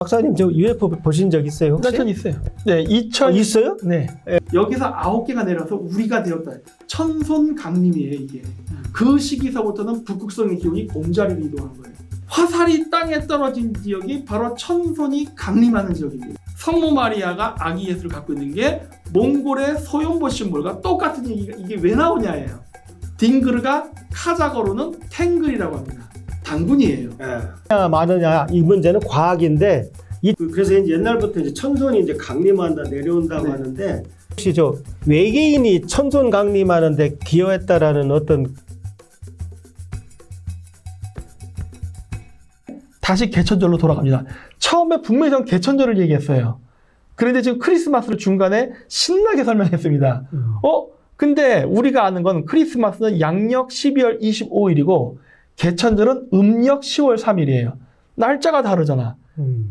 박사님 저 UFO 보신 적 있어요? 혹시? 전 있어요. 네, 있어요? 네. 여기서 9개가 내려서 우리가 되었다. 천손 강림이에요, 이게. 그 시기서부터는 북극성의 기온이 봄자리로 이동한 거예요. 화살이 땅에 떨어진 지역이 바로 천손이 강림하는 지역입니다. 성모 마리아가 아기 예수를 갖고 있는 게 몽골의 소용보 심볼과 똑같은 얘기가 이게 왜 나오냐예요. 딩그르가 카자거로는 탱글이라고 합니다. 단군이에요. 많으냐 이 문제는 과학인데 그래서 이제 옛날부터 이제 천손이 이제 강림한다 내려온다고 네. 하는데 혹시 저 외계인이 천손 강림하는데 기여했다라는 어떤 다시 개천절로 돌아갑니다. 처음에 북미에서 개천절을 얘기했어요. 그런데 지금 크리스마스를 중간에 신나게 설명했습니다. 근데 우리가 아는 건 크리스마스는 양력 12월 25일이고 개천절은 음력 10월 3일이에요. 날짜가 다르잖아.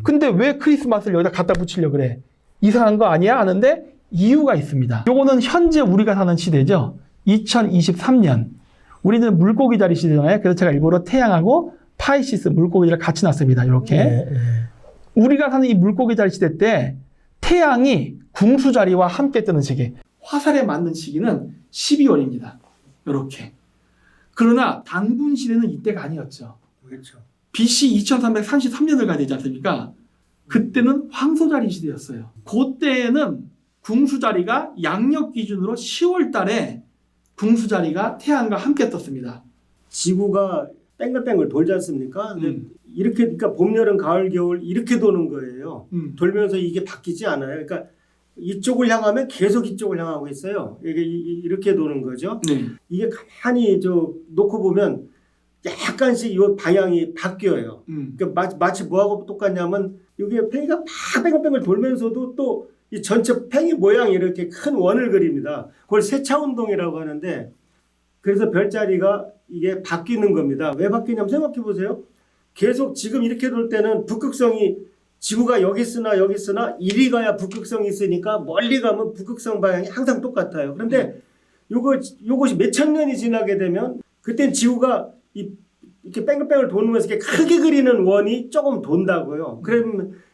근데 왜 크리스마스를 여기다 갖다 붙이려고 그래? 이상한 거 아니야? 하는데 이유가 있습니다. 요거는 현재 우리가 사는 시대죠. 2023년. 우리는 물고기 자리 시대잖아요. 그래서 제가 일부러 태양하고 파이시스 물고기를 같이 놨습니다. 이렇게. 우리가 사는 이 물고기 자리 시대 때 태양이 궁수 자리와 함께 뜨는 시기. 화살에 맞는 시기는 12월입니다. 이렇게. 그러나 단군 시대는 이때가 아니었죠. 그렇죠. BC 2333년을 가야 되지 않습니까? 그때는 황소자리 시대였어요. 그때는 궁수자리가 양력 기준으로 10월 달에 궁수자리가 태양과 함께 떴습니다. 지구가 뺑글뺑글 돌지 않습니까? 근데 이렇게 그러니까 봄, 여름, 가을, 겨울 이렇게 도는 거예요. 돌면서 이게 바뀌지 않아요. 그러니까 이쪽을 향하면 계속 이쪽을 향하고 있어요. 이게 이렇게 도는 거죠. 네. 이게 가만히 저 놓고 보면 약간씩 이 방향이 바뀌어요. 그러니까 마치 뭐하고 똑같냐면 여기에 팽이가 막 뺑글뺑글 돌면서도 또 이 전체 팽이 모양이 이렇게 큰 원을 그립니다. 그걸 세차운동이라고 하는데 그래서 별자리가 이게 바뀌는 겁니다. 왜 바뀌냐면 생각해 보세요. 계속 지금 이렇게 돌 때는 북극성이 지구가 여기 있으나 이리 가야 북극성이 있으니까 멀리 가면 북극성 방향이 항상 똑같아요. 그런데 요것이 몇천 년이 지나게 되면 그땐 지구가 이렇게 뺑글뺑글 도면서 이렇게 크게 그리는 원이 조금 돈다고요.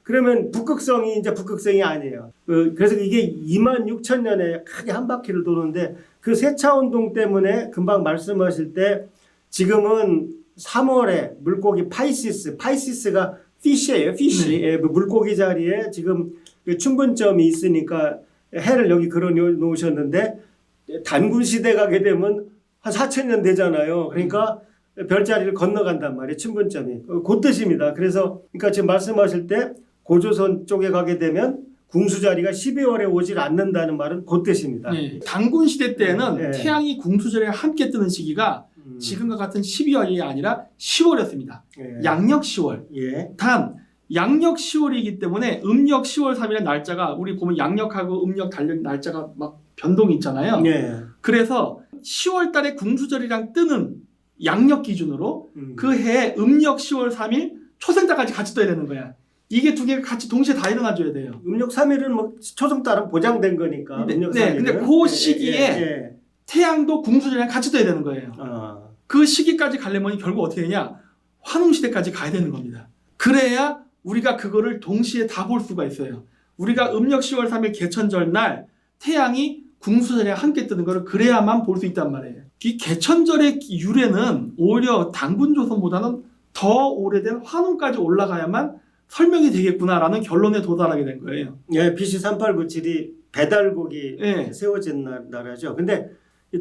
그러면 북극성이 이제 북극성이 아니에요. 그래서 이게 26,000년에 크게 한 바퀴를 도는데 그 세차운동 때문에 금방 말씀하실 때 지금은 3월에 물고기 파이시스가 피쉬예요. 피쉬. 네. 물고기 자리에 지금 춘분점이 있으니까 해를 여기 걸어 놓으셨는데 단군 시대 가게 되면 한 4,000년 되잖아요. 그러니까 별자리를 건너간단 말이에요. 춘분점이. 그 뜻입니다. 그래서 그러니까 지금 말씀하실 때 고조선 쪽에 가게 되면 궁수 자리가 12월에 오질 않는다는 말은 그 뜻입니다. 네. 단군 시대 때는 태양이 궁수절에 함께 뜨는 시기가 지금과 같은 12월이 아니라 10월이었습니다. 양력 10월. 단 양력 10월이기 때문에 음력 10월 3일의 날짜가 우리 보면 양력하고 음력 달력 날짜가 막 변동이 있잖아요. 그래서 10월 달에 궁수절이랑 뜨는 양력 기준으로 그 해에 음력 10월 3일 초생달까지 같이 떠야 되는 거야. 이게 두 개가 같이 동시에 다 일어나줘야 돼요. 음력 3일은 뭐 초생달은 보장된 거니까. 음력 3일은. 근데 그 시기에 태양도 궁수절이랑 같이 떠야 되는 거예요. 그 시기까지 가려면 결국 어떻게 되냐? 환웅시대까지 가야 되는 겁니다. 그래야 우리가 그거를 동시에 다 볼 수가 있어요. 우리가 음력 10월 3일 개천절 날 태양이 궁수절이랑 함께 뜨는 거를 그래야만 볼 수 있단 말이에요. 이 개천절의 유래는 오히려 단군조선보다는 더 오래된 환웅까지 올라가야만 설명이 되겠구나라는 결론에 도달하게 된 거예요. BC 3897이 배달국이 세워진 나라죠. 근데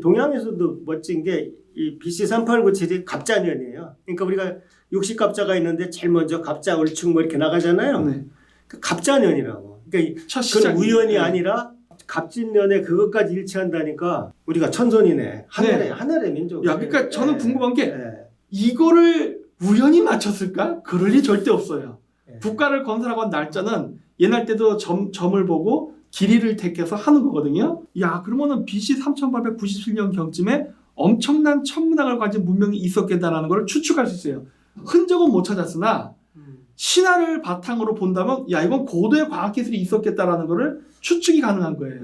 동양에서도 멋진 게 이 BC 3897이 갑자년이에요. 그러니까 우리가 60갑자가 있는데 제일 먼저 갑자, 을축 뭐 이렇게 나가잖아요. 그 갑자년이라고. 그러니까 그건 우연이 아니라 갑진년에 그것까지 일치한다니까 우리가 천손이네. 하늘의 민족. 야, 그러니까 저는 궁금한 게 이거를 우연히 맞췄을까? 그럴 리 절대 없어요. 국가를 건설하고 한 날짜는 옛날 때도 점을 보고 길이를 택해서 하는 거거든요. 야, 그러면은 BC 3897년 경쯤에 엄청난 천문학을 가진 문명이 있었겠다라는 걸 추측할 수 있어요. 흔적은 못 찾았으나 신화를 바탕으로 본다면 야, 이건 고도의 과학기술이 있었겠다라는 거를 추측이 가능한 거예요.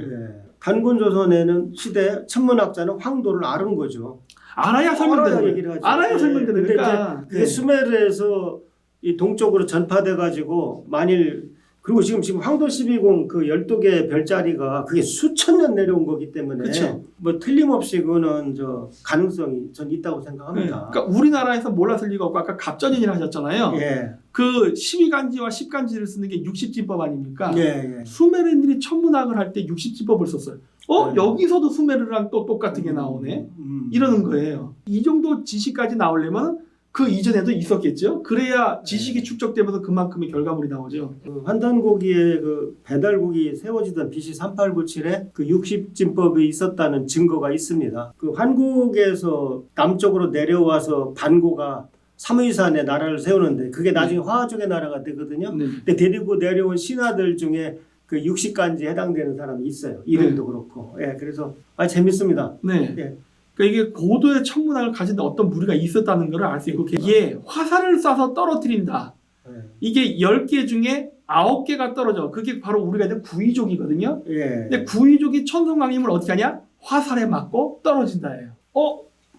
단군조선에는 시대 천문학자는 황도를 아는 거죠. 알아야 설명되는 거예요. 알아야 설명되는 거니까. 그게 수메르에서 이 동쪽으로 전파돼 가지고 만일 그리고 지금 황도 12궁 그 12개 별자리가 그게 수천 년 내려온 거기 때문에 그쵸. 뭐 틀림없이 그거는 저 가능성이 전 있다고 네. 생각합니다. 그러니까 우리나라에서 몰랐을 리가 없고 아까 갑전인이라 하셨잖아요. 예. 그 12간지와 10간지를 쓰는 게 60지법 아닙니까? 예. 수메르인들이 천문학을 할 때 60지법을 썼어요. 네. 여기서도 수메르랑 또 똑같은 게 나오네. 이러는 거예요. 이 정도 지식까지 나오려면 그 이전에도 있었겠죠. 그래야 지식이 축적되면서 그만큼의 결과물이 나오죠. 그 환단고기에 그 배달국이 세워지던 BC 3897에 그 60진법이 있었다는 증거가 있습니다. 그 한국에서 남쪽으로 내려와서 반고가 사무이산에 나라를 세우는데 그게 나중에 화족의 나라가 되거든요. 네. 근데 데리고 내려온 신하들 중에 그 60간지에 해당되는 사람이 있어요. 이름도 그렇고. 예, 그래서 재밌습니다. 네. 예. 그러니까 이게 고도의 천문학을 가진 어떤 무리가 있었다는 걸 알 수 있고 이게 화살을 쏴서 떨어뜨린다. 예. 이게 10개 중에 9개가 떨어져. 그게 바로 우리가 있는 구이족이거든요. 예. 근데 구이족이 천성강림을 어떻게 하냐? 화살에 맞고 떨어진다예요.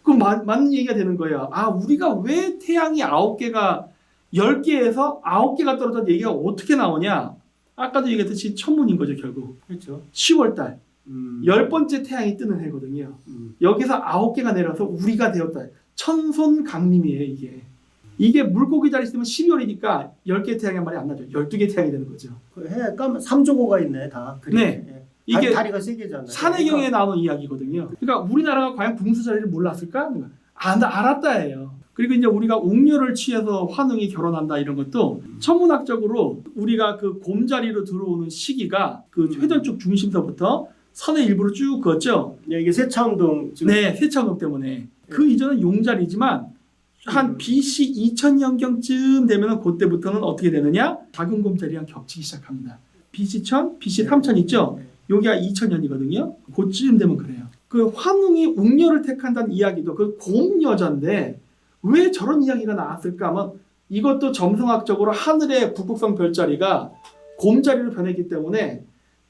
그럼 맞는 얘기가 되는 거예요. 우리가 왜 태양이 9개가 10개에서 9개가 떨어졌는 얘기가 어떻게 나오냐? 아까도 얘기했듯이 천문인 거죠, 결국. 그렇죠. 10월달 10번째 태양이 뜨는 해거든요. 여기서 9개가 내려서 우리가 되었다. 천손강림이에요, 이게. 이게 물고기 자리 있으면 12월이니까 10개 태양이 말이 안 나죠. 12개 태양이 되는 거죠. 그 해 까면 3조고가 있네, 다. 네. 예. 이게 다리가 3개잖아요. 산해경에 나오는 이야기거든요. 그러니까 우리나라가 과연 궁수 자리를 몰랐을까? 알았다예요. 그리고 이제 우리가 웅녀를 취해서 환웅이 결혼한다 이런 것도 천문학적으로 우리가 그 곰자리로 들어오는 시기가 그 회전축 중심서부터 선의 일부로 쭉 걷죠. 예, 이게 세차운동 지금 네, 세차운동 때문에. 그 이전은 용자리지만 한 BC 2000년경쯤 되면 그때부터는 어떻게 되느냐? 작은 곰자리랑 겹치기 시작합니다. BC 1000, BC 3000 있죠? 여기가 2000년이거든요. 그쯤 되면 그래요. 그 환웅이 웅녀를 택한다는 이야기도 그 곰 여자인데 왜 저런 이야기가 나왔을까 하면 이것도 점성학적으로 하늘의 북극성 별자리가 곰자리로 변했기 때문에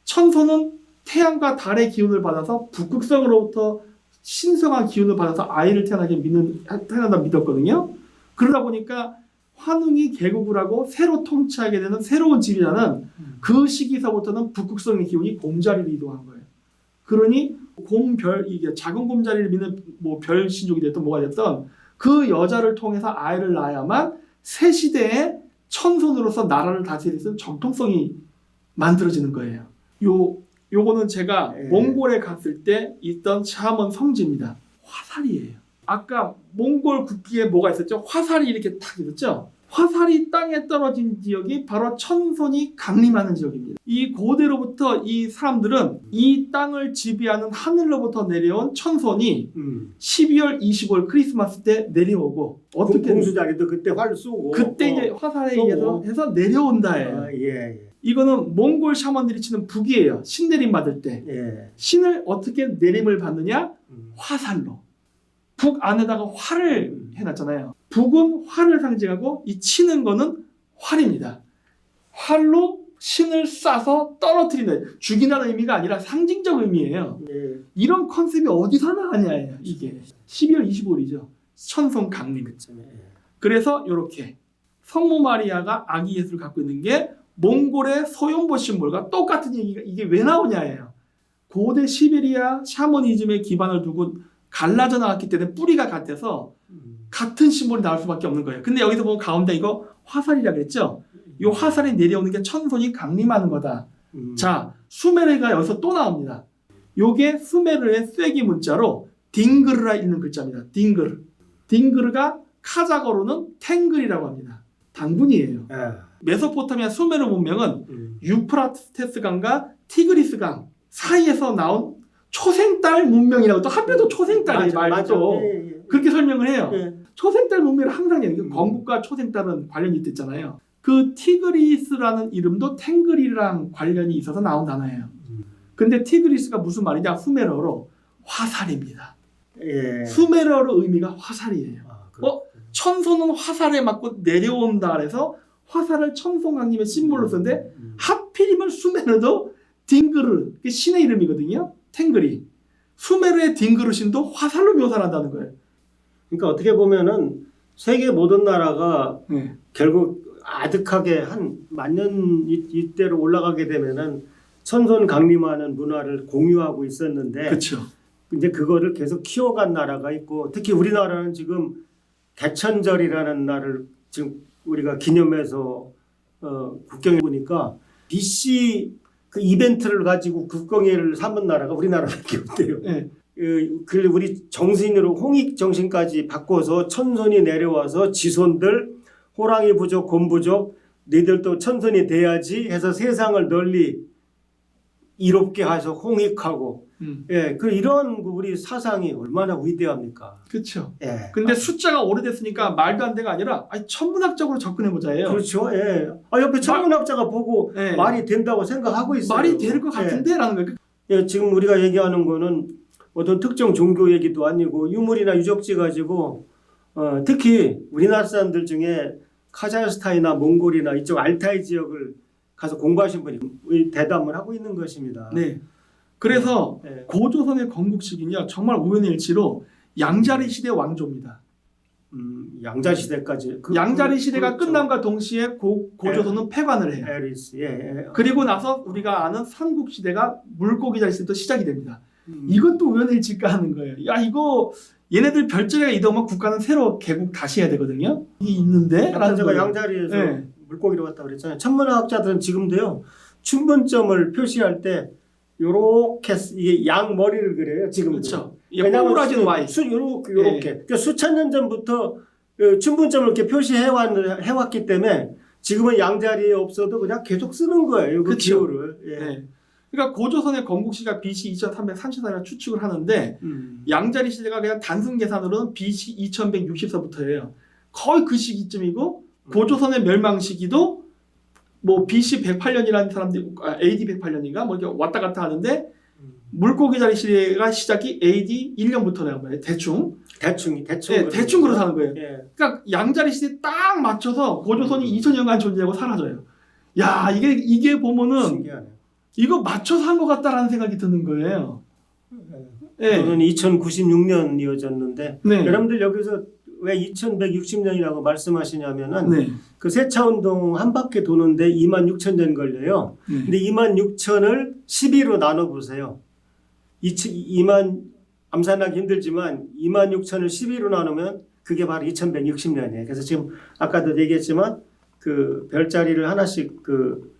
천소는 태양과 달의 기운을 받아서 북극성으로부터 신성한 기운을 받아서 아이를 태어난다 믿었거든요. 그러다 보니까 환웅이 개국을 하고 새로 통치하게 되는 새로운 집이라는 그 시기서부터는 북극성의 기운이 곰자리로 이동한 거예요. 그러니 이게 작은 곰자리를 믿는 뭐 별 신족이 됐든 뭐가 됐든 그 여자를 통해서 아이를 낳아야만 새 시대에 천손으로서 나라를 다스릴 수 있는 정통성이 만들어지는 거예요. 요거는 제가 몽골에 갔을 때 있던 샤먼 성지입니다. 화살이에요. 아까 몽골 국기에 뭐가 있었죠? 화살이 이렇게 탁 있었죠? 화살이 땅에 떨어진 지역이 바로 천손이 강림하는 지역입니다. 이 고대로부터 이 사람들은 이 땅을 지배하는 하늘로부터 내려온 천손이 12월 25일 크리스마스 때 내려오고 어떻게 공수자리도 그때 활 쏘고 그때 이제 화살에 의해서 해서 내려온다예요. 예. 이거는 몽골 샤먼들이 치는 북이에요. 신내림 받을 때. 예. 신을 어떻게 내림을 받느냐? 화살로. 북 안에다가 활을 해놨잖아요. 북은 활을 상징하고 이 치는 거는 활입니다. 활로 신을 쏴서 떨어뜨린다. 죽인다는 의미가 아니라 상징적 의미예요. 예. 이런 컨셉이 어디서 나왔냐예요. 이게 12월 25일이죠. 천손 강림. 그래서 이렇게 성모 마리아가 아기 예수를 갖고 있는 게 몽골의 소용보 심볼과 똑같은 얘기가 이게 왜 나오냐예요. 고대 시베리아 샤머니즘에 기반을 두고 갈라져 나왔기 때문에 뿌리가 같아서 같은 심볼이 나올 수밖에 없는 거예요. 근데 여기서 보면 가운데 이거 화살이라고 그랬죠. 이 화살이 내려오는 게 천손이 강림하는 거다. 자, 수메르가 여기서 또 나옵니다. 요게 수메르의 쐐기 문자로 딩그르라 읽는 글자입니다. 딩그르. 딩그르가 카자거로는 탱글이라고 합니다. 당군이에요. 메소포타미아 수메르 문명은 유프라테스 강과 티그리스 강 사이에서 나온 초생딸 문명이라고 또 한편도 초생딸의 말도 그렇게 설명을 해요. 초생딸 문명을 항상 얘기해요. 건국과 초생딸은 관련이 있댔잖아요. 그 티그리스라는 이름도 탱글이랑 관련이 있어서 나온 단어예요. 근데 티그리스가 무슨 말이냐? 수메르어로 화살입니다. 수메르어로 의미가 화살이에요. 천손은 화살에 맞고 내려온다 그래서 화살을 천손강림의 심볼로 쓰는데 하필이면 수메르도 딩그르, 신의 이름이거든요. 탱글이. 수메르의 딩그르 신도 화살로 묘사를 한다는 거예요. 그러니까 어떻게 보면은 세계 모든 나라가 결국 아득하게 한 만년 이때로 올라가게 되면은 천손 강림하는 문화를 공유하고 있었는데 그렇죠. 이제 그거를 계속 키워간 나라가 있고 특히 우리나라는 지금 개천절이라는 날을 지금 우리가 기념해서 국경에 보니까 BC 그 이벤트를 가지고 국경일을 삼은 나라가 우리나라밖에 없대요. 네. 그 우리 정신으로 홍익 정신까지 바꿔서 천손이 내려와서 지손들 호랑이 부족 곰부족 너희들도 천손이 돼야지 해서 세상을 널리 이롭게 해서 홍익하고 예, 그 이런 우리 사상이 얼마나 위대합니까? 그렇죠. 예. 근데 숫자가 오래됐으니까 말도 안 돼가 아니라 아니, 천문학적으로 접근해 보자예요. 그렇죠. 예. 옆에 천문학자가 보고 예. 말이 된다고 생각하고 있어요. 말이 될 것 같은데라는 거예요. 예, 지금 우리가 얘기하는 거는 어떤 특정 종교 얘기도 아니고 유물이나 유적지 가지고 특히 우리나라 사람들 중에 카자흐스탄이나 몽골이나 이쪽 알타이 지역을 가서 공부하신 분이 대담을 하고 있는 것입니다. 네. 그래서 네. 고조선의 건국시기는요 정말 우연의 일치로 양자리 시대 왕조입니다. 양자 시대까지. 양자리 시대가 그렇죠. 끝남과 동시에 고조선은 폐관을 해요. 에리스. 예. 그리고 나서 우리가 아는 삼국 시대가 물고기 자리 시대부터 시작이 됩니다. 이것도 우연의 일치일까 하는 거예요. 야 이거 얘네들 별자리가 이동하면 국가는 새로 개국 다시 해야 되거든요. 이게 있는데? 아까 제가 양자리에서 네. 물고기로 갔다 그랬잖아요. 천문학자들은 지금도요. 춘분점을 표시할 때 요렇게 이게 양 머리를 그려요. 지금 그렇죠. 꼬부라진 Y. 요렇게. 네. 그러니까 수천 년 전부터 춘분점을 이렇게 해왔기 때문에 지금은 양자리에 없어도 그냥 계속 쓰는 거예요. 그 그렇죠. 기호를. 예. 네. 그러니까 고조선의 건국시가 BC 2334년 추측을 하는데 양자리 시대가 그냥 단순 계산으로는 BC 2160서부터예요. 거의 그 시기쯤이고 고조선의 멸망 시기도 뭐 BC 108년이라는 사람들이 AD 108년인가 뭐 이렇게 왔다 갔다 하는데 물고기 자리 시대가 시작이 AD 1년부터라는 거예요. 대충. 네, 대충 그렇다는 거예요. 예. 그러니까 양자리 시대에 딱 맞춰서 고조선이 2000년간 존재하고 사라져요. 야 이게 보면은 신기하네. 이거 맞춰서 한 것 같다라는 생각이 드는 거예요. 네. 저는 2096년이어졌는데 네. 여러분들 여기서 왜 2160년이라고 말씀하시냐면은 네. 그 세차운동 한 바퀴 도는데 26,000년 걸려요. 네. 근데 26,000을 12로 나눠 보세요. 2만 암산하기 힘들지만 26,000을 12로 나누면 그게 바로 2160년이에요. 그래서 지금 아까도 얘기했지만 그 별자리를 하나씩 그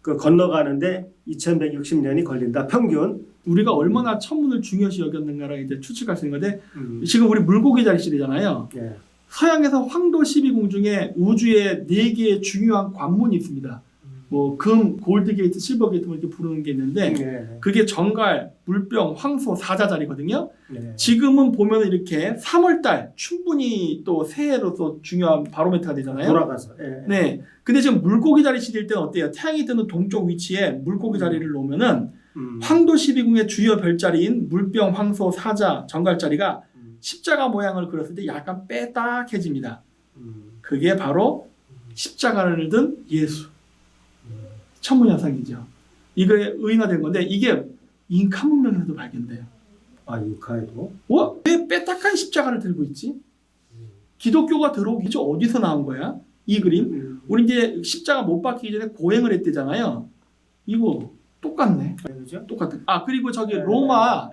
건너가는데 2160년이 걸린다. 평균. 우리가 얼마나 천문을 중요시 여겼는가를 이제 추측할 수 있는 건데 지금 우리 물고기 자리 시대잖아요. 예. 서양에서 황도 12궁 중에 우주에 4개의 중요한 관문이 있습니다. 뭐 금, 골드 게이트, 실버 게이트 뭐 이렇게 부르는 게 있는데 예. 그게 정갈, 물병, 황소, 사자 자리거든요. 예. 지금은 보면 이렇게 3월달 충분히 또 새해로서 중요한 바로메트가 되잖아요. 돌아가서. 예. 네. 근데 지금 물고기 자리 시대일 때는 어때요? 태양이 뜨는 동쪽 위치에 물고기 자리를 놓으면은 황도 12궁의 주요 별자리인 물병, 황소, 사자, 정갈 자리가 십자가 모양을 그렸을 때 약간 빼딱해집니다. 그게 바로 십자가를 든 예수. 천문현상이죠. 이거에 의인화된 건데 이게 잉카 문명에서도 발견돼요. 아, 잉카에도? 왜 빼딱한 십자가를 들고 있지? 기독교가 들어오기 전 어디서 나온 거야? 이 그림? 우리 이제 십자가 못 박히기 전에 고행을 했대잖아요. 이거 똑같네. 그죠? 똑같아. 아 그리고 저기 로마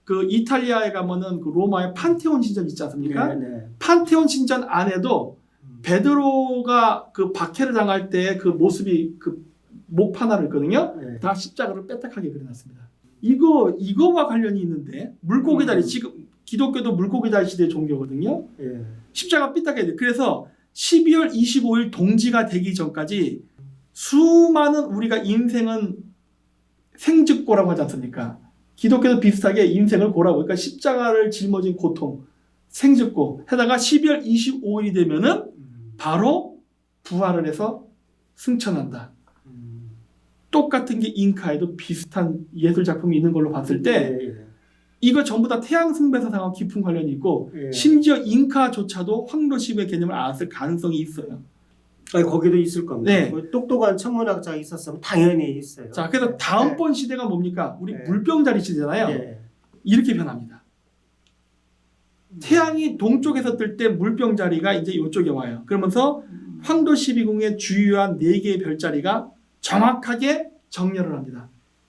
그 이탈리아에 가면은 그 로마의 판테온 신전 있지 않습니까? 네. 판테온 신전 안에도 베드로가 그 박해를 당할 때 그 모습이 그 목 하나를 있거든요. 네. 다 십자가를 빼딱하게 그려놨습니다. 이거와 관련이 있는데 물고기 다리 지금 기독교도 물고기 다리 시대 종교거든요. 예. 십자가 삐딱해야 돼. 그래서 12월 25일 동지가 되기 전까지 수많은 우리가 인생은 생즉고라고 하지 않습니까? 기독교도 비슷하게 인생을 고라고. 그러니까 십자가를 짊어진 고통, 생즉고. 해다가 12월 25일이 되면은 바로 부활을 해서 승천한다. 똑같은 게 잉카에도 비슷한 예술 작품이 있는 걸로 봤을 때 이거 전부 다 태양 숭배사상과 깊은 관련이 있고 심지어 잉카조차도 황도 10의 개념을 알았을 가능성이 있어요. 아니, 거기도 있을 겁니다. 네. 뭐 똑똑한 천문학자가 있었으면 당연히 있어요. 자, 그래서 다음번 시대가 뭡니까? 우리 네. 물병자리 시대잖아요. 예. 이렇게 변합니다. 태양이 동쪽에서 뜰 때 물병자리가 이제 이쪽에 와요. 그러면서 황도 12궁의 주요한 4개의 별자리가 정확하게 정렬을 합니다.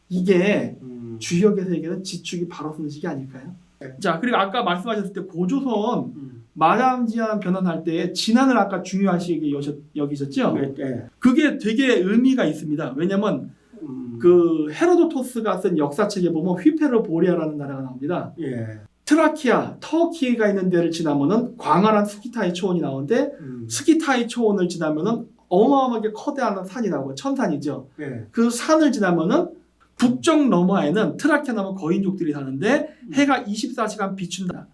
이게 주역에서 얘기하는 지축이 바로 서는 시기 아닐까요? 자, 그리고 아까 말씀하셨을 때 고조선 마담지한 변환할 때 진안을 아까 중요하시게 여기셨죠? 네. 그게 되게 의미가 있습니다. 왜냐면 그 헤로도토스가 쓴 역사책에 보면 휘페르보리아라는 나라가 나옵니다. 예. 트라키아, 터키가 있는 데를 지나면은 광활한 스키타이 초원이 나오는데 스키타이 초원을 지나면은 어마어마하게 커다란 산이 나오고 천산이죠. 예. 그 산을 지나면은 북쪽 너머에는 트라키아 남은 거인족들이 사는데 해가 24시간 비춘다.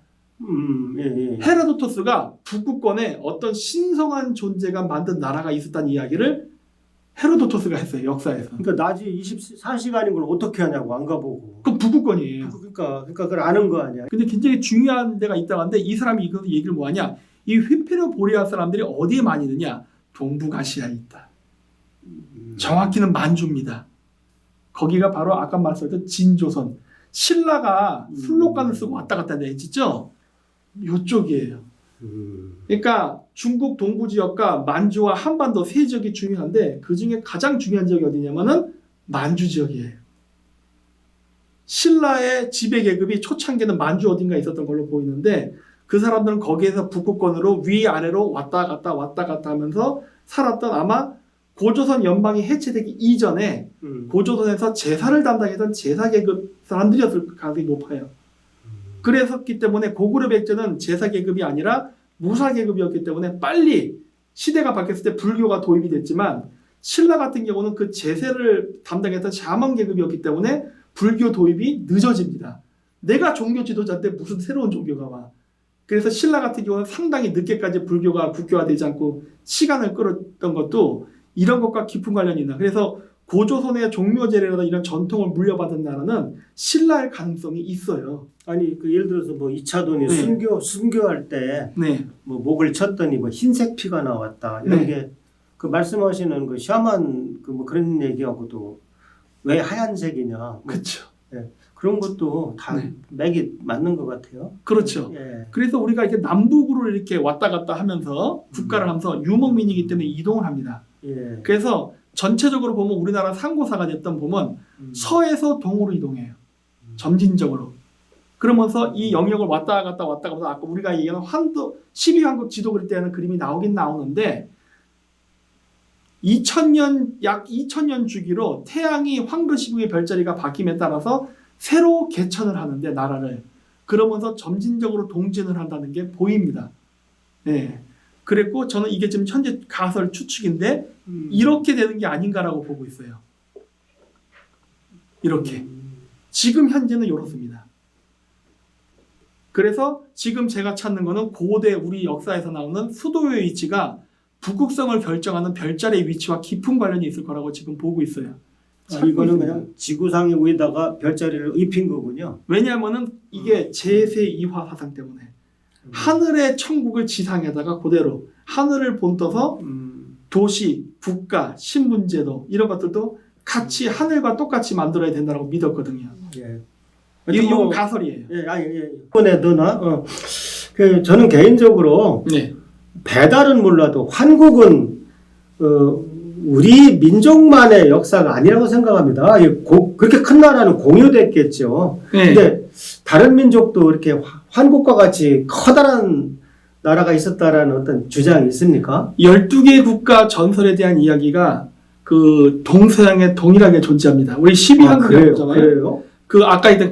예. 헤로도토스가 북극권에 어떤 신성한 존재가 만든 나라가 있었다는 이야기를 헤로도토스가 했어요. 역사에서. 그러니까 낮이 24시간인 걸 어떻게 하냐고 안 가보고. 그 북극권이에요. 그러니까 그걸 아는 거 아니야. 근데 굉장히 중요한 데가 있다고 하는데 이 사람이 이거 얘기를 뭐하냐? 이 휘페르보리아 사람들이 어디에 많이 있느냐? 동북아시아에 있다. 정확히는 만주입니다. 거기가 바로 아까 말씀드렸던 진조선. 신라가 술록관을 쓰고 왔다 갔다 했죠? 이쪽이에요. 그러니까 중국 동부 지역과 만주와 한반도 세 지역이 중요한데 그 중에 가장 중요한 지역이 어디냐면은 만주 지역이에요. 신라의 지배 계급이 초창기에는 만주 어딘가 있었던 걸로 보이는데 그 사람들은 거기에서 북극권으로 위아래로 왔다 갔다 하면서 살았던 아마 고조선 연방이 해체되기 이전에 고조선에서 제사를 담당했던 제사 계급 사람들이었을 가능성이 높아요. 그랬었기 때문에 고구려 백제는 제사 계급이 아니라 무사 계급이었기 때문에 빨리 시대가 바뀌었을 때 불교가 도입이 됐지만 신라 같은 경우는 그 제사를 담당했던 샤먼 계급이었기 때문에 불교 도입이 늦어집니다. 내가 종교 지도자인데 무슨 새로운 종교가 와. 그래서 신라 같은 경우는 상당히 늦게까지 불교가 국교화되지 않고 시간을 끌었던 것도 이런 것과 깊은 관련이 있나. 그래서 고조선의 종묘제례라든 이런 전통을 물려받은 나라는 신라일 가능성이 있어요. 아니 그 예를 들어서 뭐 이차돈이 네. 순교할 때 네. 뭐 목을 쳤더니 뭐 흰색 피가 나왔다 이런 네. 게 그 말씀하시는 그 샤만 그 뭐 그런 얘기하고도 왜 하얀색이냐 뭐 그렇죠. 그런 것도 다 네. 맥이 맞는 것 같아요. 그렇죠. 예. 그래서 우리가 이렇게 남북으로 이렇게 왔다 갔다 하면서 국가를 하면서 유목민이기 때문에 이동을 합니다. 예. 그래서 전체적으로 보면 우리나라 상고사가 됐던 보면 서에서 동으로 이동해요. 점진적으로. 그러면서 이 영역을 왔다 갔다 하면서 아까 우리가 얘기하는 환도 12황국 지도 그릴 때는 그림이 나오긴 나오는데 2000년 약 2000년 주기로 태양이 황도 12궁의 별자리가 바뀜에 따라서 새로 개천을 하는데 나라를 그러면서 점진적으로 동진을 한다는 게 보입니다. 네. 그랬고 저는 이게 지금 현재 가설 추측인데 이렇게 되는 게 아닌가라고 보고 있어요. 이렇게. 지금 현재는 이렇습니다. 그래서 지금 제가 찾는 거는 고대 우리 역사에서 나오는 수도의 위치가 북극성을 결정하는 별자리의 위치와 깊은 관련이 있을 거라고 지금 보고 있어요. 이거는 그냥 지구상의 위에다가 별자리를 입힌 거군요. 왜냐하면은 이게 제2화 사상 때문에 하늘의 천국을 지상에다가 그대로 하늘을 본떠서 도시, 국가, 신분제도 이런 것들도 같이 하늘과 똑같이 만들어야 된다고 믿었거든요. 예. 이건 가설이에요. 예, 이번에 너나 그 저는 개인적으로 네. 배달은 몰라도 환국은 우리 민족만의 역사가 아니라고 생각합니다. 그렇게 큰 나라는 공유됐겠죠. 네. 근데 다른 민족도 이렇게 환국과 같이 커다란 나라가 있었다라는 어떤 주장이 있습니까? 12개 국가 전설에 대한 이야기가 그 동서양에 동일하게 존재합니다. 우리 12한국이라고 하잖아요. 그래요? 그 아까 있던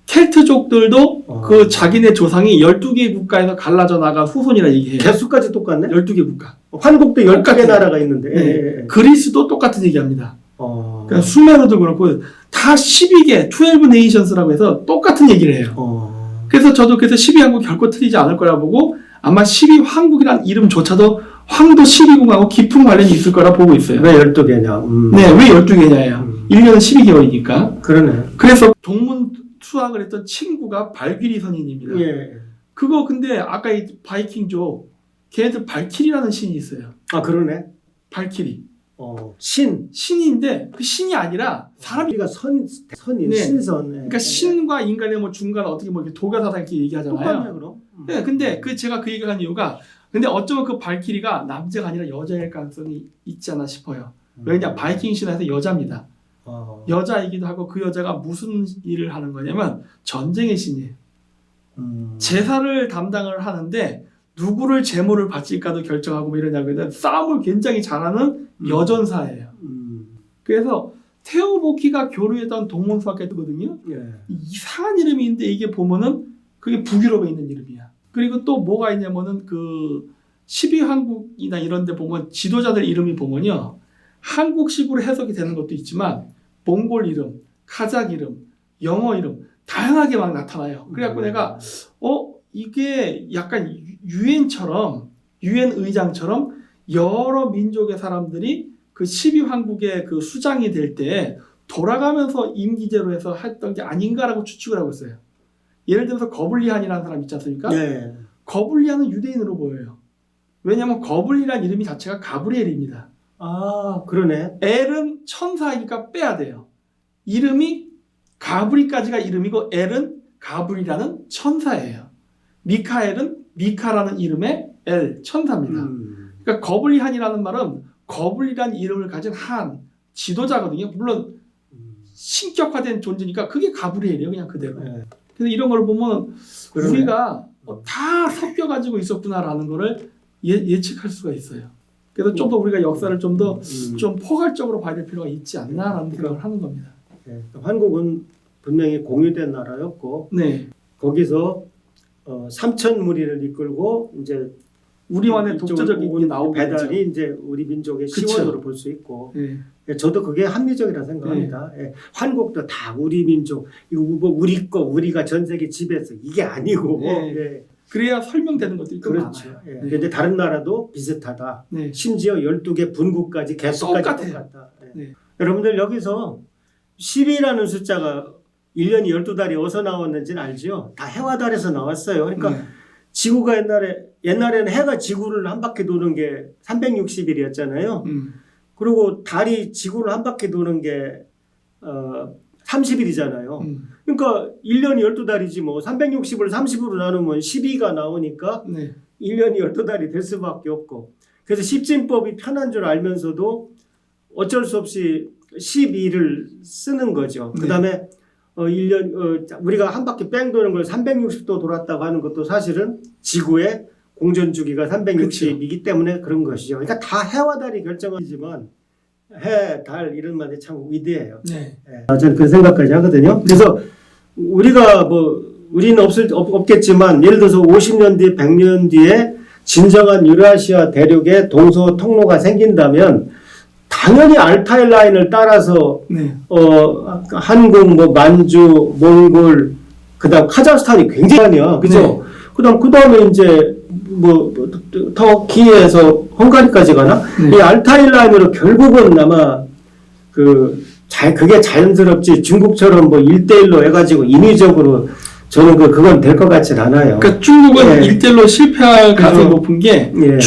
켈트족들도 그 자기네 조상이 12개 국가에서 갈라져 나간 후손이라 얘기해요. 개수까지 똑같네? 12개 국가. 환국도 10개 똑같아요. 나라가 있는데. 네. 예. 그리스도 똑같은 얘기합니다. 그러니까 어. 수메르도 그렇고 다 12개, 12 네이션스라고 해서 똑같은 얘기를 해요. 그래서 저도 그래서 12한국 결코 틀리지 않을 거라 보고 아마 12황국이라는 이름조차도 황도 12궁하고 깊은 관련이 있을 거라 보고 있어요. 왜 12개냐? 네, 왜 12개냐예요. 1년은 12개월이니까. 그러네. 그래서 동문 수학을 했던 친구가 발귀리 선인입니다. 예. 그거 근데 아까 이 바이킹족 걔네들 발키리라는 신이 있어요. 아, 그러네. 발키리. 신인데 그 신이 아니라 사람이 우리가 선인, 네. 신선. 그러니까 신과 인간의 뭐 중간 어떻게 뭐 이렇게 도가사상 이렇게 얘기하잖아요. 똑같네 그럼. 네, 근데 제가 그 얘기를 한 이유가 근데 어쩌면 그 발키리가 남자가 아니라 여자일 가능성이 있지 않나 싶어요. 왜냐 바이킹 신화에서 여자입니다. 여자이기도 하고 그 여자가 무슨 일을 하는 거냐면 전쟁의 신이에요. 제사를 담당을 하는데 누구를 제물을 바칠까도 결정하고 뭐 이러냐면 싸움을 굉장히 잘하는 여전사예요. 그래서 테오보키가 교류했던 동문서학회 거든요. 예. 이상한 이름이 있는데 이게 보면은 그게 북유럽에 있는 이름이야. 그리고 또 뭐가 있냐면은 그 12한국이나 이런 데 보면 지도자들 이름이 보면요. 한국식으로 해석이 되는 것도 있지만 몽골 이름, 카자흐 이름, 영어 이름 다양하게 막 나타나요. 그래갖고 내가 이게 약간 유엔처럼 유엔 의장처럼 여러 민족의 사람들이 그 12황국의 그 수장이 될 때 돌아가면서 임기제로 해서 했던 게 아닌가라고 추측을 하고 있어요. 예를 들어서 거블리안이라는 사람 있지 않습니까? 네. 거블리안은 유대인으로 보여요. 왜냐하면 거블리란 이름이 자체가 가브리엘입니다. 아, 그러네. 엘은 천사이니까 빼야 돼요. 이름이 가브리까지가 이름이고 엘은 가브리라는 천사예요. 미카엘은 미카라는 이름의 엘, 천사입니다. 그러니까 거블리한이라는 말은 거블리란 이름을 가진 한 지도자거든요. 물론 신격화된 존재니까 그게 가브리엘이에요. 그냥 그대로. 네. 그래서 이런 걸 보면 그러네. 우리가 다 섞여가지고 있었구나라는 거를 예측할 수가 있어요. 그래서 좀 더 우리가 역사를 좀 더 좀 포괄적으로 봐야 될 필요가 있지 않나라는 생각을 하는 겁니다. 네. 한국은 분명히 공유된 나라였고 네. 거기서 3천 무리를 이끌고 이제 우리만의 이쪽으로 독자적인 게 나오게 배달이 되죠. 이제 우리 민족의 그쵸. 시원으로 볼 수 있고 네. 예, 저도 그게 합리적이라 생각합니다. 예, 한국도 다 우리 민족, 이거 뭐 우리 거 우리가 전 세계 지배했어 이게 아니고 네. 예, 그래야 설명되는 것들이 또 그렇죠. 많아요. 예. 네. 그런데 다른 나라도 비슷하다. 네. 심지어 12개 분국까지 개수까지 똑같아요. 똑같다. 예. 네. 여러분들 여기서 10이라는 숫자가 1년이 12달이 어디서 나왔는지는 알죠? 다 해와 달에서 나왔어요. 그러니까 네. 지구가 옛날에는 해가 지구를 한 바퀴 도는 게 360일이었잖아요. 그리고 달이 지구를 한 바퀴 도는 게 30일이잖아요. 그러니까 1년이 12달이지 뭐 360을 30으로 나누면 12가 나오니까 네. 1년이 12달이 될 수밖에 없고 그래서 십진법이 편한 줄 알면서도 어쩔 수 없이 12를 쓰는 거죠. 네. 그다음에 1년 우리가 한 바퀴 뺑 도는 걸 360도 돌았다고 하는 것도 사실은 지구의 공전 주기가 360이기 때문에 그런 것이죠. 그러니까 다 해와 달이 결정하지만 해, 달 이런 말이 참 위대해요. 네. 저는 그 생각까지 하거든요. 그래서 우리가 우리는 없겠지만 예를 들어서 50년 뒤, 100년 뒤에 진정한 유라시아 대륙에 동서 통로가 생긴다면 당연히 알타이 라인을 따라서 네. 한국, 뭐 만주, 몽골, 그다음 카자흐스탄이 굉장히 많이야, 그죠? 네. 그다음에 이제 뭐 터키에서 헝가리까지 가나? 네. 이 알타이 라인으로 결국은 아마 그게 자연스럽지 중국처럼 뭐 1대1로 해가지고 인위적으로 저는 그건 될 것 같진 않아요. 그러니까 중국은 네. 1대1로 실패할 가능성이 높은 게 예.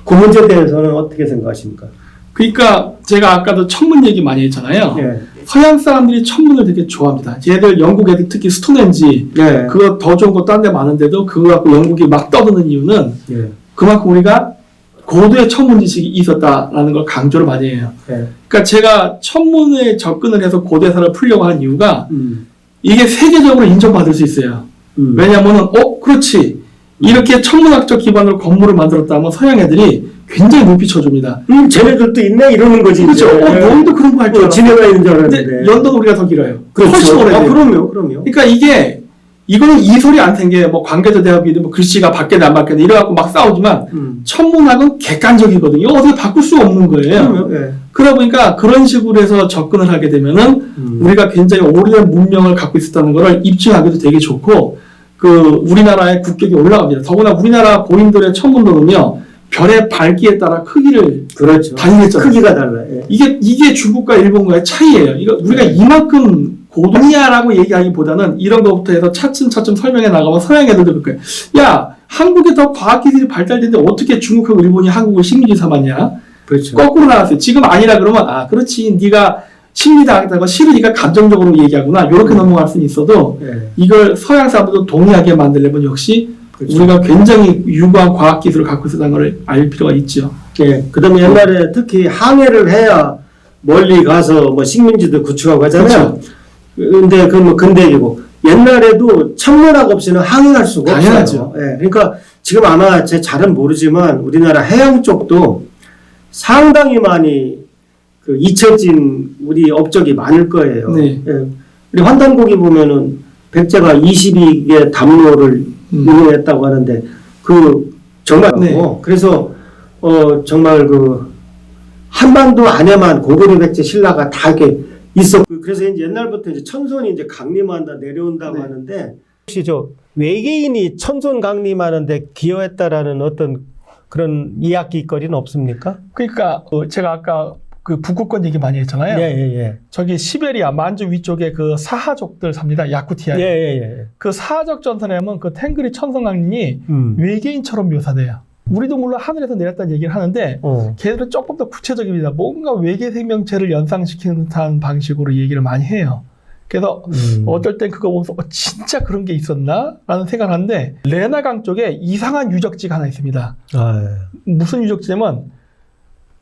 그 문제에 대해서는 어떻게 생각하십니까? 그러니까 제가 아까도 천문 얘기 많이 했잖아요. 예. 서양 사람들이 천문을 되게 좋아합니다. 얘들 영국 애들 특히 스톤헨지 예. 그거 더 좋은 거 딴 데 많은데도 그거 갖고 영국이 막 떠드는 이유는 예. 그만큼 우리가 고도의 천문 지식이 있었다라는 걸 강조를 많이 해요. 예. 그러니까 제가 천문에 접근을 해서 고대사를 풀려고 한 이유가 이게 세계적으로 인정받을 수 있어요. 왜냐면은 그렇지. 이렇게 천문학적 기반으로 건물을 만들었다면 서양 애들이 굉장히 높이 쳐줍니다. 쟤네들도 있네 이러는 거지. 그렇죠. 너희도 그런 거 할 줄 알았어. 지네가 있는 줄 근데 알았는데. 연도는 우리가 더 길어요. 그렇죠. 훨씬 오래돼요. 그럼요. 그러니까 이거는 이 소리 안 된 게 뭐 관계자 대학이든 뭐 글씨가 바뀌었네 안 바뀌었네 이래갖고 막 싸우지만 천문학은 객관적이거든요. 어떻게 바꿀 수가 없는 거예요. 그럼요. 예. 그러다 보니까 그런 식으로 해서 접근을 하게 되면은 우리가 굉장히 오래된 문명을 갖고 있었다는 것을 입증하기도 되게 좋고 우리나라의 국격이 올라갑니다. 더구나 우리나라 고인돌의 천문도는요. 별의 밝기에 따라 크기를 그렇죠. 달리했잖아요. 크기가 달라요. 예. 이게 중국과 일본과의 차이예요. 우리가 이만큼 고도냐라고 얘기하기보다는 이런 것부터 해서 차츰차츰 설명해 나가면 서양 애들도 그럴 거예요. 야, 한국에 더 과학기술이 발달됐는데 어떻게 중국하고 일본이 한국을 식민지 삼았냐? 그렇죠. 거꾸로 나왔어요. 지금 아니라 그러면 그렇지. 네가 식민지당했다고 싫으니까 감정적으로 얘기하구나. 이렇게 넘어갈 수는 있어도 예. 이걸 서양 사람들도 동의하게 만들려면 역시 그렇죠. 우리가 굉장히 유구한 과학 기술을 갖고 있었다는 걸 알 필요가 있죠. 예, 그다음에 옛날에 특히 항해를 해야 멀리 가서 뭐 식민지도 구축하고 하잖아요. 근데 그건 뭐 근대이고 옛날에도 천문학 없이는 항해할 수가 당연하죠. 없어요. 예, 그러니까 지금 아마 제 잘은 모르지만 우리나라 해양 쪽도 상당히 많이 그 잊혀진 우리 업적이 많을 거예요. 네. 예, 우리 환단고기 보면은 백제가 22개 담로를 운영했다고 하는데 그 정말 네. 그래서 정말 그 한반도 안에만 고구려 백제 신라가 다 이렇게 있었고 그래서 이제 옛날부터 이제 천손이 이제 강림한다 내려온다고 네. 하는데 혹시 저 외계인이 천손 강림하는데 기여했다라는 어떤 그런 이야기거리는 없습니까? 그러니까 제가 아까 그 북극권 얘기 많이 했잖아요. 예예예. 저기 시베리아 만주 위쪽에 그 사하족들 삽니다. 야쿠티아. 예예예. 그 사하족 전선에 하면 그 탱그리 천성강림이 외계인처럼 묘사돼요. 우리도 물론 하늘에서 내렸다는 얘기를 하는데 걔들은 조금 더 구체적입니다. 뭔가 외계 생명체를 연상시키는 듯한 방식으로 얘기를 많이 해요. 그래서 어떨 땐 그거 보면서 진짜 그런 게 있었나? 라는 생각을 하는데 레나강 쪽에 이상한 유적지가 하나 있습니다. 무슨 유적지냐면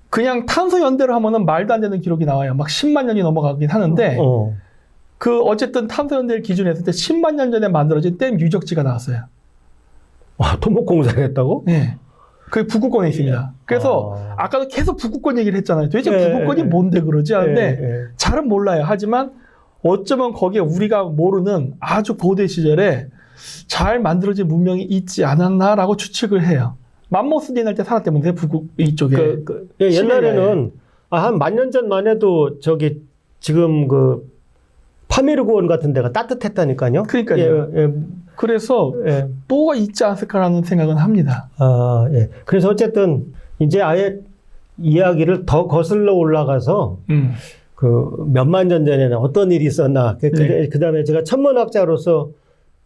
그냥 탄소 연대를 하면은 말도 안 되는 기록이 나와요. 막 10만 년이 넘어가긴 하는데 그 어쨌든 탄소 연대를 기준으로 했을 때 10만 년 전에 만들어진 댐 유적지가 나왔어요. 토목공사를 했다고? 네. 그게 북극권에 있습니다. 그래서 아까도 계속 북극권 얘기를 했잖아요. 도대체 북극권이 뭔데 그러지 하는데 잘은 몰라요. 하지만 어쩌면 거기에 우리가 모르는 아주 고대 시절에 잘 만들어진 문명이 있지 않았나라고 추측을 해요. 맘모스 디날 때 살았기 때문에 북극 이쪽에. 옛날에는 한 1000년 전만 해도 저기 지금 그 파미르고원 같은 데가 따뜻했다니까요. 그러니까요. 그래서 뭐가 있지 않을까라는 생각은 합니다. 그래서 어쨌든 이제 아예 이야기를 더 거슬러 올라가서 그 몇만 년 전에는 어떤 일이 있었나. 그다음에 제가 천문학자로서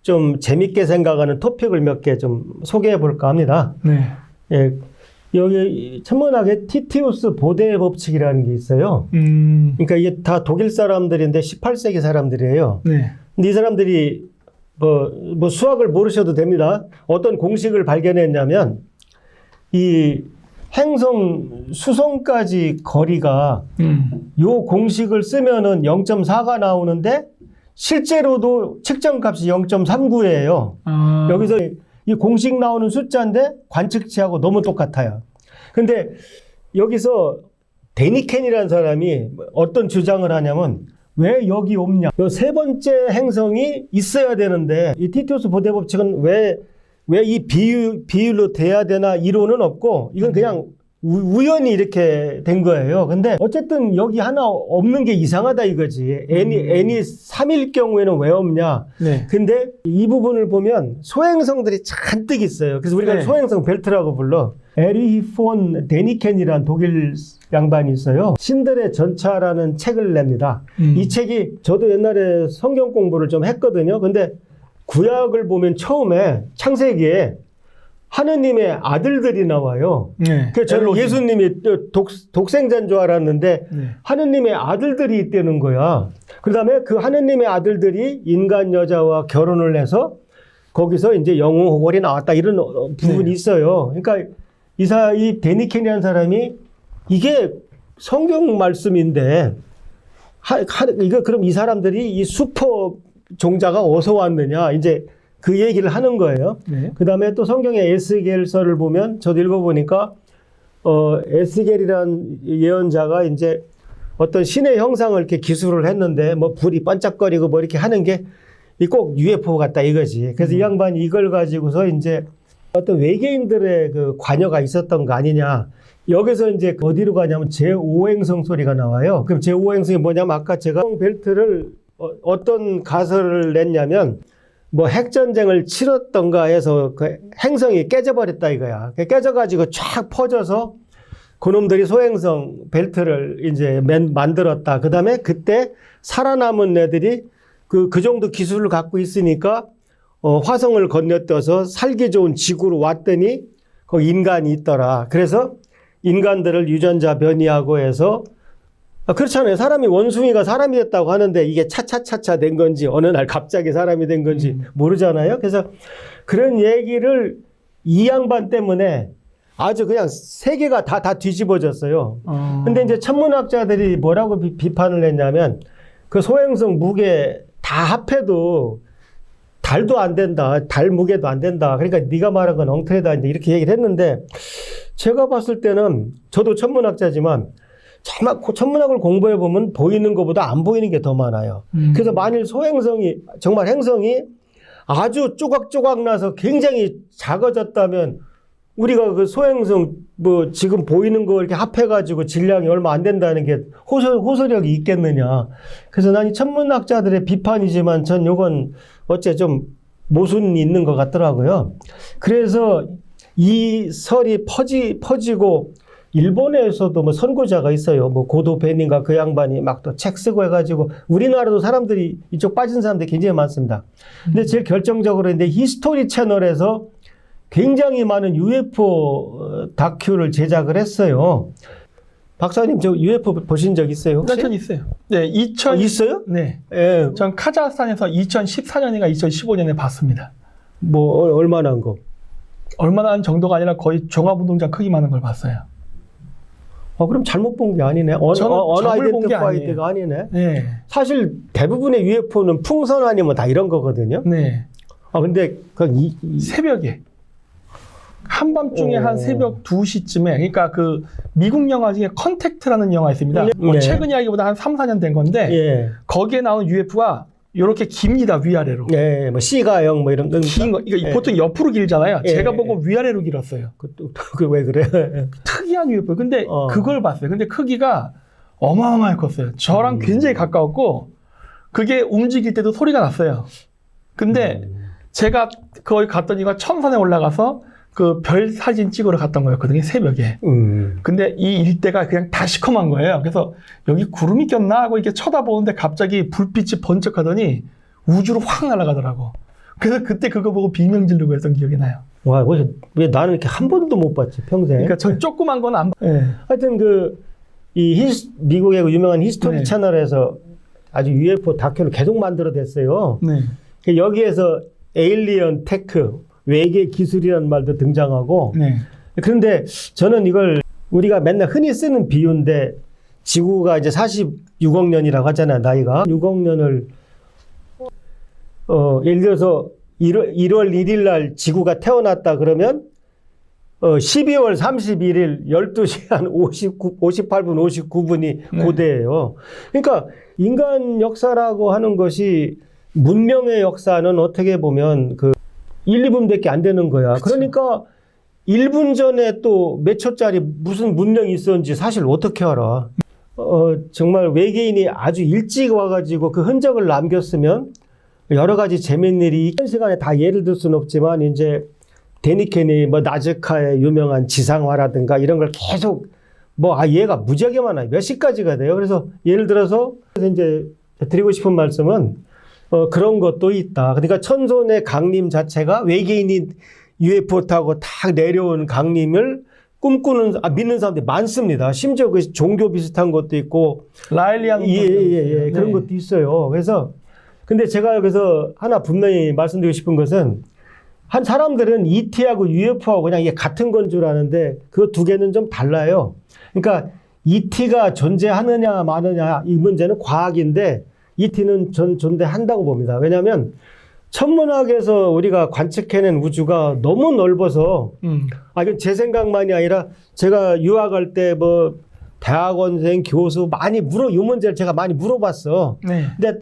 좀 재밌게 생각하는 토픽을 몇 개 좀 소개해 볼까 합니다. 네. 여기 천문학에 티티우스 보대 법칙이라는 게 있어요. 그러니까 이게 다 독일 사람들인데 18세기 사람들이에요. 네. 근데 이 사람들이 뭐 수학을 모르셔도 됩니다. 어떤 공식을 발견했냐면 이 행성 수성까지 거리가 요 공식을 쓰면은 0.4가 나오는데 실제로도 측정값이 0.39예요. 여기서 이 공식 나오는 숫자인데 관측치하고 너무 똑같아요. 근데 여기서 데니켄이라는 사람이 어떤 주장을 하냐면 왜 여기 없냐. 요 세 번째 행성이 있어야 되는데 이 티티우스 보대 법칙은 왜 이 비율로 돼야 되나 이론은 없고 이건 그냥 우연히 이렇게 된 거예요. 근데 어쨌든 여기 하나 없는 게 이상하다 이거지. n이 3일 경우에는 왜 없냐. 네. 근데 이 부분을 보면 소행성들이 잔뜩 있어요. 그래서 우리가 소행성 벨트라고 불러. 에리히 폰 데니켄이라는 독일 양반이 있어요. 신들의 전차라는 책을 냅니다. 이 책이 저도 옛날에 성경 공부를 좀 했거든요. 근데 구약을 보면 처음에 창세기에 하느님의 아들들이 나와요. 그래서 저는 예수님이 독생자인 줄 알았는데 하느님의 아들들이 있다는 거야. 그 다음에 그 하느님의 아들들이 인간 여자와 결혼을 해서 거기서 이제 영웅 호걸이 나왔다 이런 부분이 있어요. 그러니까 이 데니켄이라는 사람이 이게 성경 말씀인데 이거 그럼 이 사람들이 이 슈퍼 종자가 어디서 왔느냐 이제 그 얘기를 하는 거예요. 그 다음에 또 성경의 에스겔서를 보면 저도 읽어보니까 에스겔이라는 예언자가 이제 어떤 신의 형상을 이렇게 기술을 했는데 뭐 불이 반짝거리고 뭐 이렇게 하는 게 꼭 UFO 같다 이거지. 그래서 이 양반이 이걸 가지고서 이제 어떤 외계인들의 그 관여가 있었던 거 아니냐. 여기서 이제 어디로 가냐면 제5행성 소리가 나와요. 그럼 제5행성이 뭐냐면 아까 제가 벨트를 어떤 가설을 냈냐면 뭐 핵전쟁을 치렀던가 해서 그 행성이 깨져버렸다 이거야. 깨져가지고 쫙 퍼져서 그놈들이 소행성 벨트를 이제 만들었다. 그 다음에 그때 살아남은 애들이 그 정도 기술을 갖고 있으니까 화성을 건너뛰어서 살기 좋은 지구로 왔더니 거기 인간이 있더라. 그래서 인간들을 유전자 변이하고 해서 그렇잖아요. 사람이 원숭이가 사람이 됐다고 하는데 이게 차차차차 된 건지 어느 날 갑자기 사람이 된 건지 모르잖아요. 그래서 그런 얘기를 이 양반 때문에 아주 그냥 세계가 다 뒤집어졌어요. 근데 이제 천문학자들이 뭐라고 비판을 했냐면 그 소행성 무게 다 합해도 달도 안 된다. 달 무게도 안 된다. 그러니까 네가 말한 건 엉터리다. 이제 이렇게 얘기를 했는데 제가 봤을 때는 저도 천문학자지만 천문학을 공부해 보면 보이는 것보다 안 보이는 게 더 많아요. 그래서 만일 소행성이 정말 행성이 아주 조각조각 나서 굉장히 작아졌다면 우리가 그 소행성 뭐 지금 보이는 거 이렇게 합해가지고 질량이 얼마 안 된다는 게 호소력이 있겠느냐. 그래서 난 이 천문학자들의 비판이지만 전 요건 어째 좀 모순이 있는 것 같더라고요. 그래서 이 설이 퍼지고 일본에서도 뭐 선고자가 있어요. 뭐 고도 베닌가 그 양반이 막 또 책 쓰고 해가지고 우리나라도 사람들이 이쪽 빠진 사람들이 굉장히 많습니다. 근데 제일 결정적으로 이제 히스토리 채널에서 굉장히 많은 UFO 다큐를 제작을 했어요. 박사님 저 UFO 보신 적 있어요? 혹시? 전 있어요. 네, 있어요? 네. 예. 전 카자흐스탄에서 2014년인가 2015년에 봤습니다. 뭐 얼마나 한 거? 얼마나 한 정도가 아니라 거의 종합운동장 크기만한 걸 봤어요. 그럼 잘못 본 게 아니네. 언아이덴티파이드가 아니네. 네. 사실 대부분의 UFO는 풍선 아니면 다 이런 거거든요. 네. 근데 새벽에 한밤중에 한 새벽 2시쯤에 그러니까 그 미국 영화 중에 컨택트라는 영화 있습니다. 뭐 네. 최근 이야기보다 한 3, 4년 된 건데 예. 거기에 나오는 UFO가 이렇게 깁니다. 위아래로. 네, 뭐 C가형 뭐 이런 긴 거. 이거 예. 보통 옆으로 길잖아요. 예. 제가 보고 위아래로 길었어요. 그 왜 그래? 특이한 UFO. 근데 그걸 봤어요. 근데 크기가 어마어마하게 컸어요. 저랑 굉장히 가까웠고 그게 움직일 때도 소리가 났어요. 근데 제가 거기 갔더니가 천산에 올라가서 그 별 사진 찍으러 갔던 거였거든요. 새벽에. 근데 이 일대가 그냥 다 시커먼 거예요. 그래서 여기 구름이 꼈나 하고 이렇게 쳐다보는데 갑자기 불빛이 번쩍하더니 우주로 확 날아가더라고. 그래서 그때 그거 보고 비명 지르고 했던 기억이 나요. 와, 왜 나는 이렇게 한 번도 못 봤지, 평생. 그러니까 저 조그만 건 안 봐. 네. 하여튼 미국의 유명한 히스토리 네. 채널에서 아주 UFO 다큐를 계속 만들어냈어요. 네. 여기에서 에일리언 테크, 외계 기술이라는 말도 등장하고. 네. 그런데 저는 이걸 우리가 맨날 흔히 쓰는 비유인데 지구가 이제 46억 년이라고 하잖아요, 나이가. 6억 년을 예를 들어서 1월 1일 날 지구가 태어났다 그러면 12월 31일 12시간 58분 59분이 고대예요. 그러니까 인간 역사라고 하는 것이 문명의 역사는 어떻게 보면 그 1, 2분밖에 안 되는 거야. 그쵸. 그러니까 1분 전에 또 몇 초짜리 무슨 문명이 있었는지 사실 어떻게 알아? 정말 외계인이 아주 일찍 와가지고 그 흔적을 남겼으면 여러 가지 재밌는 일이 한 시간에 다 예를 들 수는 없지만 이제 데니켄이 뭐 나즈카의 유명한 지상화라든가 이런 걸 계속 얘가 무지하게 많아요. 몇 시까지가 돼요. 그래서 예를 들어서 이제 드리고 싶은 말씀은 그런 것도 있다. 그러니까 천손의 강림 자체가 외계인이 UFO 타고 탁 내려온 강림을 꿈꾸는 믿는 사람들이 많습니다. 심지어 그 종교 비슷한 것도 있고 라일리안 예. 그런 것도 있어요. 그래서 근데 제가 여기서 하나 분명히 말씀드리고 싶은 것은 한 사람들은 ET하고 UFO하고 그냥 이게 같은 건 줄 아는데 그 두 개는 좀 달라요. 그러니까 ET가 존재하느냐 마느냐 이 문제는 과학인데 ET는 존재한다고 봅니다. 왜냐하면 천문학에서 우리가 관측해낸 우주가 너무 넓어서 이건 제 생각만이 아니라 제가 유학할 때 뭐 대학원생 교수 많이 이 문제를 제가 많이 물어봤어. 네. 근데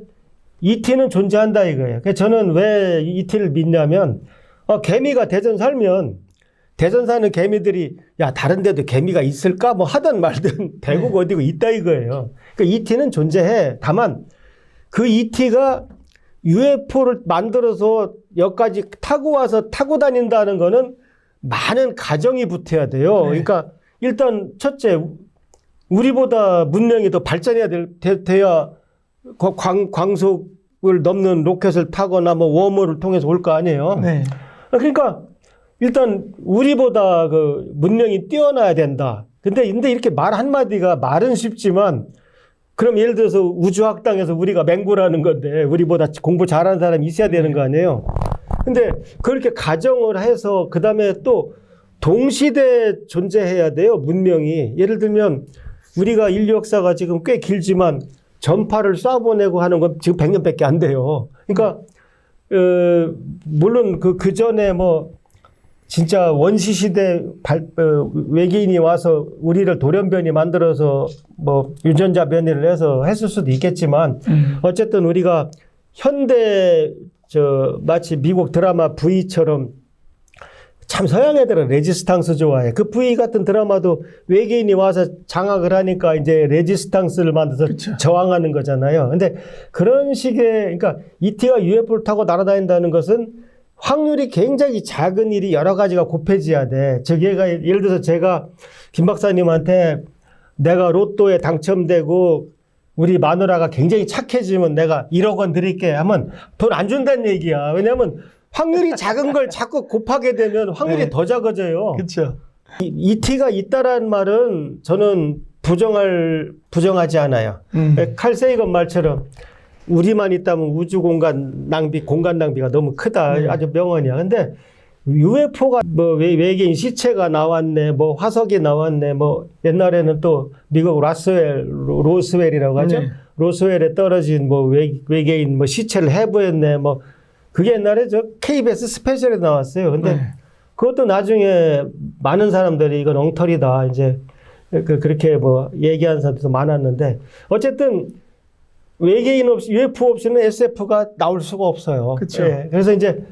ET는 존재한다 이거예요. 그래서 저는 왜 ET를 믿냐면 개미가 대전 살면 대전 사는 개미들이 야 다른 데도 개미가 있을까 뭐 하든 말든 대국 어디고 있다 이거예요. 그러니까 ET는 존재해. 다만 그 ET가 UFO를 만들어서 여기까지 타고 와서 타고 다닌다는 거는 많은 가정이 붙어야 돼요. 네. 그러니까 일단 첫째 우리보다 문명이 더 발전해야 돼야 광속을 넘는 로켓을 타거나 뭐 웜홀을 통해서 올 거 아니에요. 네. 그러니까 일단 우리보다 그 문명이 뛰어나야 된다. 근데 이렇게 말 한마디가 말은 쉽지만 그럼 예를 들어서 우주학당에서 우리가 맹구라는 건데 우리보다 공부 잘하는 사람이 있어야 되는 거 아니에요. 근데 그렇게 가정을 해서 그다음에 또 동시대에 존재해야 돼요. 문명이. 예를 들면 우리가 인류 역사가 지금 꽤 길지만 전파를 쏴보내고 하는 건 지금 100년밖에 안 돼요. 그러니까 물론 그 전에 뭐 진짜 원시 시대 외계인이 와서 우리를 돌연변이 만들어서 뭐 유전자 변이를 해서 했을 수도 있겠지만 어쨌든 우리가 현대 마치 미국 드라마 V처럼 참 서양 애들은 레지스탕스 좋아해. 그 V 같은 드라마도 외계인이 와서 장악을 하니까 이제 레지스탕스를 만들어서 그쵸. 저항하는 거잖아요. 근데 그런 식의, 그러니까 ET가 UFO를 타고 날아다닌다는 것은 확률이 굉장히 작은 일이 여러 가지가 곱해져야 돼. 얘가 예를 들어서 제가 김 박사님한테 내가 로또에 당첨되고 우리 마누라가 굉장히 착해지면 내가 1억 원 드릴게 하면 돈 안 준다는 얘기야. 왜냐하면 확률이 작은 걸 자꾸 곱하게 되면 확률이 네. 더 작아져요. 그렇죠. ET가 있다라는 말은 저는 부정하지 않아요. 칼 세이건 말처럼 우리만 있다면 우주 공간 낭비가 너무 크다. 아주 명언이야. 근데 UFO가 뭐 외계인 시체가 나왔네, 뭐 화석이 나왔네, 뭐 옛날에는 또 미국 로스웰이라고 하죠. 네. 로스웰에 떨어진 뭐 외계인 뭐 시체를 해부했네, 뭐 그게 옛날에 저 KBS 스페셜에 나왔어요. 근데 네. 그것도 나중에 많은 사람들이 이건 엉터리다 이제 그렇게 뭐 얘기하는 사람들도 많았는데 어쨌든 외계인 없이 UFO 없이는 SF가 나올 수가 없어요. 그쵸. 예, 그래서 이제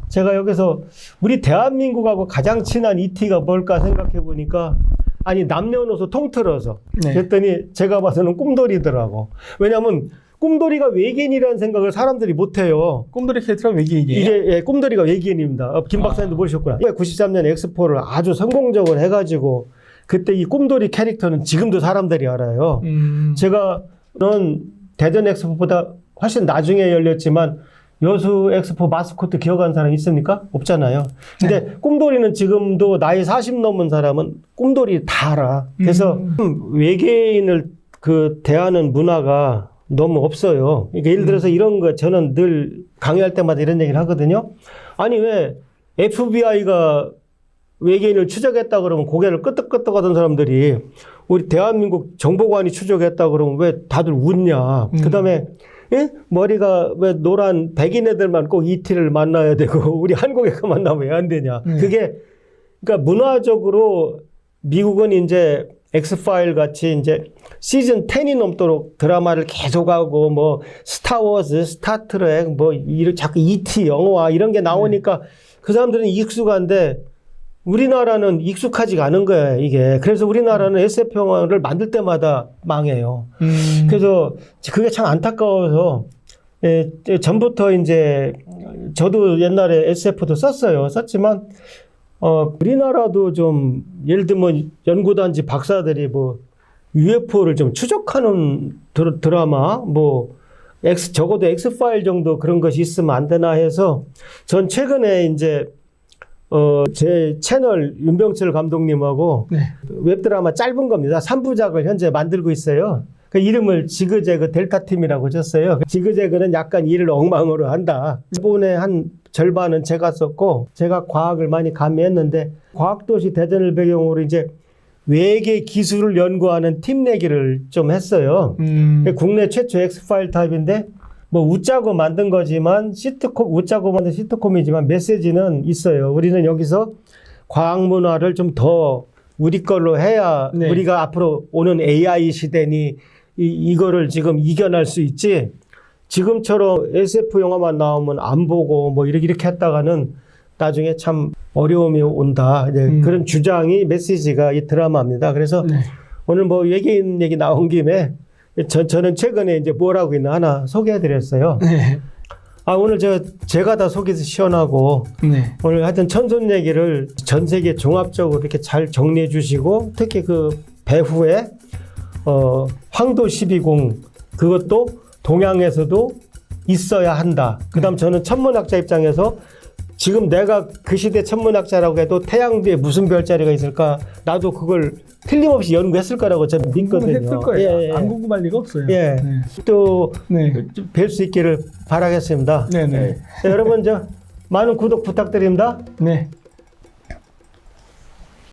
제가 여기서 우리 대한민국하고 가장 친한 ET가 뭘까 생각해 보니까 아니 남녀노소 통틀어서 네. 그랬더니 제가 봐서는 꿈돌이더라고. 왜냐하면 꿈돌이가 외계인이라는 생각을 사람들이 못해요. 꿈돌이 캐릭터가 외계인이에요? 이게 예, 꿈돌이가 외계인입니다. 김 박사님도 모르셨구나. 93년 엑스포를 아주 성공적으로 해가지고 그때 이 꿈돌이 캐릭터는 지금도 사람들이 알아요. 제가는 대전 엑스포보다 훨씬 나중에 열렸지만 여수 엑스포 마스코트 기억하는 사람 있습니까? 없잖아요. 근데 꿈돌이는 지금도 나이 40 넘은 사람은 꿈돌이 다 알아. 그래서 외계인을 대하는 문화가 너무 없어요. 그러니까 예를 들어서 이런 거 저는 늘 강의할 때마다 이런 얘기를 하거든요. 아니 왜 FBI가 외계인을 추적했다 그러면 고개를 끄덕끄덕 하던 사람들이 우리 대한민국 정보관이 추적했다 그러면 왜 다들 웃냐. 그다음에 예? 머리가 왜 노란 백인 애들만 꼭 ET를 만나야 되고 우리 한국애가 만나면 왜 안 되냐. 그게 그러니까 문화적으로 미국은 이제 엑스파일 같이 이제 시즌 10이 넘도록 드라마를 계속하고 뭐 스타워즈, 스타트랙 뭐 자꾸 ET 영화 이런 게 나오니까 그 사람들은 익숙한데 우리나라는 익숙하지가 않은 거예요, 이게. 그래서 우리나라는 SF 영화를 만들 때마다 망해요. 그래서 그게 참 안타까워서 예, 전부터 이제 저도 옛날에 SF도 썼지만 우리나라도 좀 예를 들면 연구단지 박사들이 뭐 UFO를 좀 추적하는 드라마 뭐 적어도 엑스파일 정도 그런 것이 있으면 안 되나 해서 전 최근에 이제 제 채널 윤병철 감독님하고 네. 웹드라마 짧은 겁니다. 3부작을 현재 만들고 있어요. 그 이름을 지그재그 델타팀이라고 줬어요. 지그재그는 약간 일을 엉망으로 한다. 이번에 한 절반은 제가 썼고 제가 과학을 많이 가미했는데 과학도시 대전을 배경으로 이제 외계 기술을 연구하는 팀 내기를 좀 했어요. 국내 최초 엑스파일 타입인데 뭐 웃자고 만든 거지만 웃자고 만든 시트콤이지만 메시지는 있어요. 우리는 여기서 과학 문화를 좀 더 우리 걸로 해야 네. 우리가 앞으로 오는 AI 시대니 이거를 지금 이겨낼 수 있지. 지금처럼 SF 영화만 나오면 안 보고 뭐 이렇게 했다가는 나중에 참 어려움이 온다. 그런 주장이 메시지가 이 드라마입니다. 그래서 네. 오늘 뭐 외계인 얘기 나온 김에 저는 최근에 이제 뭐라고 있나 하나 소개해드렸어요. 네. 오늘 제가 다 속이 시원하고 네. 오늘 하여튼 천손 얘기를 전 세계 종합적으로 이렇게 잘 정리해 주시고 특히 그 배후에 황도 12궁 그것도 동양에서도 있어야 한다. 그다음 저는 천문학자 입장에서 지금 내가 그 시대 천문학자라고 해도 태양 뒤에 무슨 별자리가 있을까? 나도 그걸 틀림없이 연구했을 거라고 저는 믿거든요. 했을 거예요. 예, 예. 안 궁금할 리가 없어요. 예. 네. 또 네. 뵐 수 있기를 바라겠습니다. 네네. 네. 자, 여러분 많은 구독 부탁드립니다. 네.